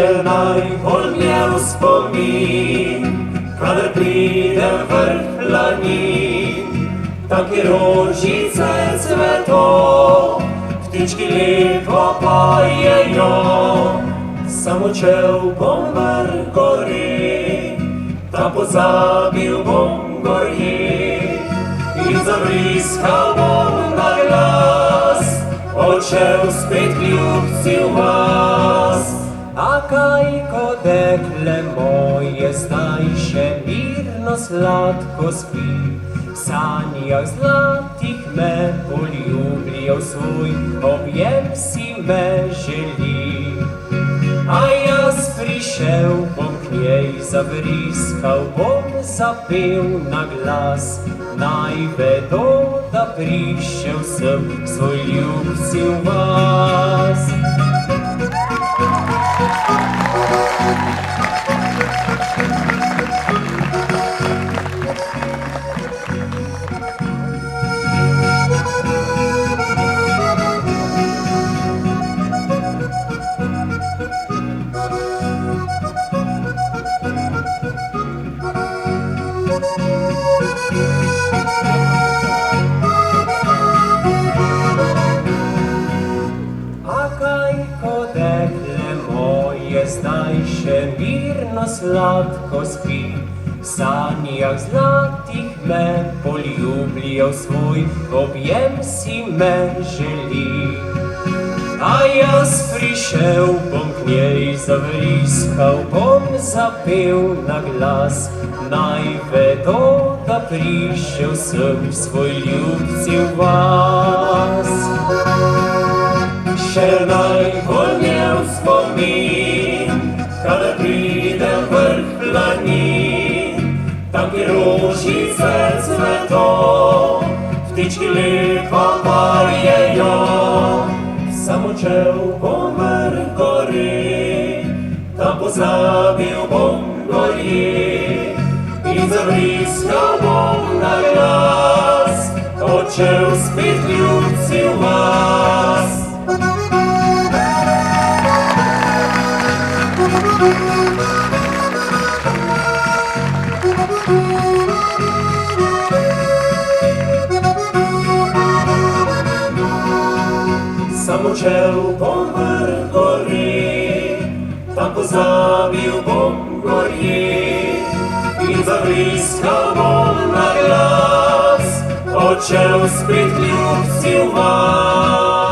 Še najbolj mjev spomin, kadar pride vrh planin, tam, kjer rožice cveto, ptički lepo pojejo. Samo čel bom vrh gori, tam pozabil bom gorje in zavriskal bom na glas, odšel spet ljubci v vas. A kaj, ko dekle moje zdaj še mirno sladko spi, v sanjah zlatih me poljubljal svoj, objem si me želi. A jaz prišel bom k njej, zavriskal bom, zapel na glas, naj vedo, da prišel sem svoj ljubci v vas. Zdaj še mirno sladko spi, v sanjah zlatih me poljubljal svoj, objem si me želi. A jaz prišel bom k njej, zavriskal bom, zapel na glas, naj vedo, da prišel sem svoj ljubci v vas. Še najbolj mjev spomin, kadar pride vrh planin, tam, kjer rožice cveto, ptički lepo pojejo. Samo čel bom vrh gori, tam pozabil bom gorje in zavriskal bom na glas, odšel spet ljubci v vas. Samo čel bom vrh gori, tam pozabil bom gorje in zavriskal bom na glas, odšel spet ljubci v vas.